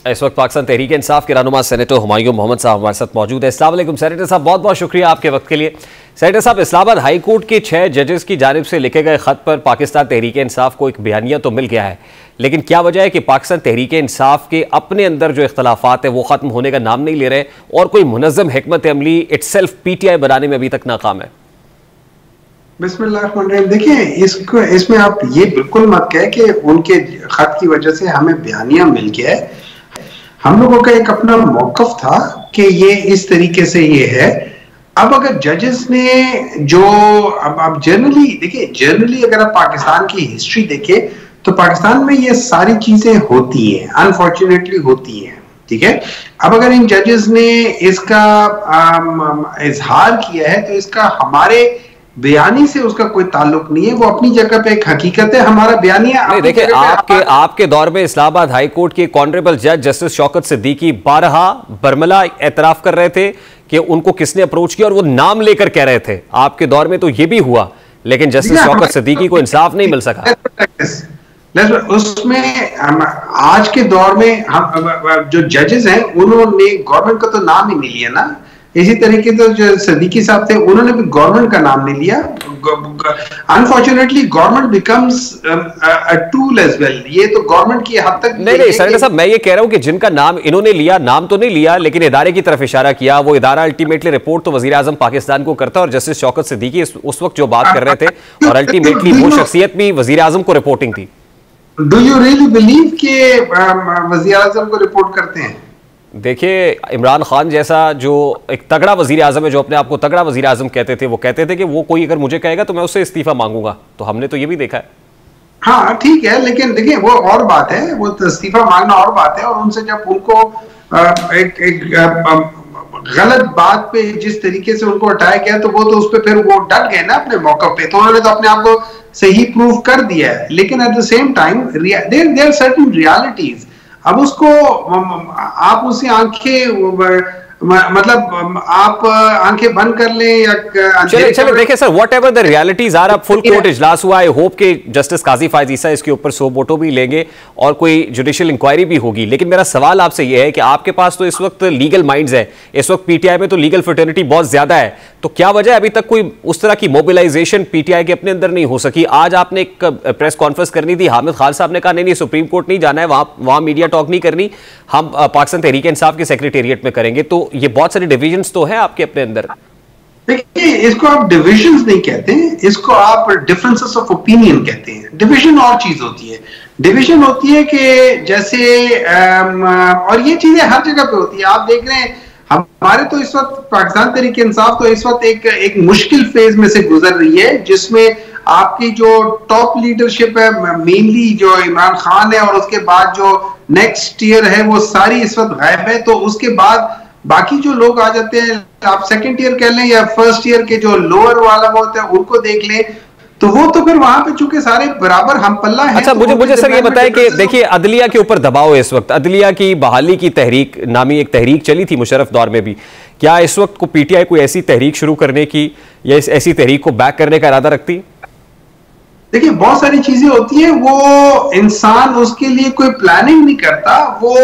इस वक्त पाकिस्तान तहरीक इंसाफ के रहनुमा सेनेटर हुमायूं मोहम्मद साहब हमारे साथ मौजूद है। अस्सलाम वालेकुम सेनेटर साहब, बहुत बहुत शुक्रिया आपके वक्त के लिए। सेनेटर साहब, इस्लामाबाद हाई कोर्ट के 6 जजेस की जानिब से लिखे गए खत पर पाकिस्तान तहरीक इंसाफ को एक बयानिया तो मिल गया है, लेकिन क्या वजह है कि पाकिस्तान तहरीक इंसाफ के अपने अंदर जो इख्तलाफात है वो खत्म होने का नाम नहीं ले रहे और कोई मुनज़्ज़म हिकमत अमली इटसेल्फ PTI बनाने में अभी तक नाकाम है? बिस्मिल्लाह, देखिए इसमें आप ये बिल्कुल मत कहें कि उनके खत की वजह से हमें बयानिया मिल गया है। हम लोगों का एक अपना मौकफ था कि ये इस तरीके से ये है। अब अगर जजेस ने जो अब जनरली अगर आप पाकिस्तान की हिस्ट्री देखें तो पाकिस्तान में ये सारी चीजें होती हैं, अनफॉर्चुनेटली होती हैं, ठीक है। अब अगर इन जजेस ने इसका इजहार किया है तो इसका हमारे बयानी से उसका कोई ताल्लुक नहीं है, वो अपनी जगह पे एक हकीकत है। हमारा बयानिया नहीं, देखिए आपके दौर में इस्लामाबाद हाई कोर्ट के ऑनरेबल जज जस्टिस शौकत सिद्दीकी बारहा बरमला एतराफ कर रहे थे कि उनको किसने अप्रोच किया और वो नाम लेकर कह रहे थे। आपके दौर में तो ये भी हुआ, लेकिन जस्टिस शौकत सिद्दीकी को इंसाफ नहीं मिल सका। उसमें आज के दौर में हम जो जजेस हैं उन्होंने गवर्नमेंट का तो नाम ही नहीं लिया ना। इसी तरीके से जो सिद्दीकी साहब थे उन्होंने भी गवर्नमेंट का नाम नहीं लिया। Unfortunately government becomes a tool as well. ये तो गवर्नमेंट की हद तक नहीं सेनेटर साहब, मैं ये कह रहा हूं कि जिनका नाम इन्होंने लिया, नाम तो नहीं लिया लेकिन इदारे की तरफ इशारा किया, वो इदारा अल्टीमेटली रिपोर्ट तो वजीर आजम पाकिस्तान को करता है और जस्टिस शौकत सिद्दीकी उस वक्त जो बात कर रहे थे और अल्टीमेटली वो शख्सियत भी वजीर आजम को रिपोर्टिंग थी। डू यू रियली बिलीव कि वजीर आजम को रिपोर्ट करते हैं? देखिए, इमरान खान जैसा जो एक तगड़ा वजीर आजम है, जो अपने आप को तगड़ा वजीर आजम कहते थे, वो कहते थे कि वो कोई अगर मुझे कहेगा तो मैं उससे इस्तीफा मांगूंगा। तो हमने तो ये भी देखा है। हाँ ठीक है, लेकिन देखिए वो और बात है, वो इस्तीफा मांगना और बात है। और उनसे जब उनको एक गलत बात पे जिस तरीके से उनको हटाया गया तो वो तो उस पर फिर वो डट गए ना अपने मौके पे, तो उन्होंने तो अपने आप को सही प्रूव कर दिया है। लेकिन at the same time there are certain realities. अब उसको आप उसी आंखें मतलब आप आंखें बंद कर लें या चले देखिए sir, whatever the realities are, अब फुल कोर्ट इजलास हुआ है। होप के जस्टिस काजी फायज ईसा इसके ऊपर 100 वोटों भी लेंगे और कोई जुडिशियल इंक्वायरी भी होगी। लेकिन मेरा सवाल आपसे यह है कि आपके पास तो इस वक्त लीगल माइंड्स है, इस वक्त PTI में तो लीगल फ्रेटर्निटी बहुत ज्यादा है, तो क्या वजह अभी तक कोई उस तरह की मोबिलाइजेशन PTI के अपने अंदर नहीं हो सकी? आज आपने एक प्रेस कॉन्फ्रेंस करनी थी, हामिद खान साहब ने कहा नहीं सुप्रीम कोर्ट नहीं जाना है, वहां मीडिया टॉक नहीं करनी, हम पाकिस्तान तहरीक इंसाफ के सेक्रेटेरिएट में करेंगे। तो ये बहुत सारे डिविजन्स तो हैं आपके अपने अंदर। देखिए, इसको आप डिविजन्स नहीं कहते, इसको आप डिफरेंसेस ऑफ ओपिनियन कहते हैं। डिवीजन और चीज होती है। डिवीजन होती है कि जैसे और ये चीजें हर जगह पे होती है। आप देख रहे हैं हमारे तो इस वक्त पाकिस्तान तहरीक इंसाफ तो इस वक्त एक मुश्किल फेज में से गुजर रही है, जिसमें आपकी जो टॉप लीडरशिप है, मेनली जो इमरान खान है और उसके बाद जो नेक्स्ट ईयर है वो सारी इस वक्त गायब है। तो उसके बाद बाकी जो लोग आ जाते हैं, आप सेकंड ईयर कह लें या फर्स्ट ईयर के जो लोअर वाला होता है उनको देख लें, तो वो तो फिर वहां पे चूंकि सारे बराबर हम पल्ला है। अच्छा, मुझे सर ये बताएं कि देखिए अदलिया के ऊपर दबाव है इस वक्त। अदलिया की बहाली की तहरीक नामी एक तहरीक चली थी मुशर्रफ दौर में भी। क्या इस वक्त को PTI कोई ऐसी तहरीक शुरू करने की या ऐसी तहरीक को बैक करने का इरादा रखती? देखिए, बहुत सारी चीजें होती है, वो इंसान उसके लिए कोई प्लानिंग नहीं करता, वो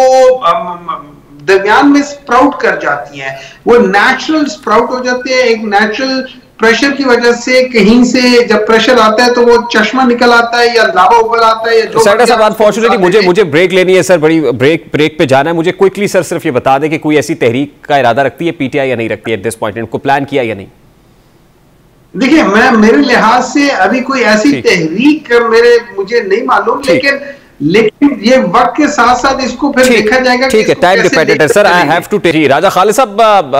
दरमियान में स्प्राउट कर जाती हैं, वो नेचुरल स्प्राउट हो जाते हैं। एक नेचुरल प्रेशर की वजह से कहीं से जब प्रेशर आता है तो वो चश्मा निकल आता है या लावा उबल आता है या जो। सर साहब, अनफॉर्चुनेटली मुझे ब्रेक लेनी है सर, बड़ी ब्रेक पे जाना है मुझे। क्विकली सर सिर्फ ये बता दें कि कोई ऐसी तहरीक का इरादा रखती है PTI या नहीं रखती है एट दिस पॉइंट? इनको प्लान किया या नहीं? देखिए, मेरे लिहाज से अभी कोई ऐसी तहरीक मुझे नहीं मालूम, लेकिन ये वक्त के साथ साथ इसको फिर देखा जाएगा। ठीक है, टाइम डिपेंडेंट है sir. I have to take. Raja Khalid साहब,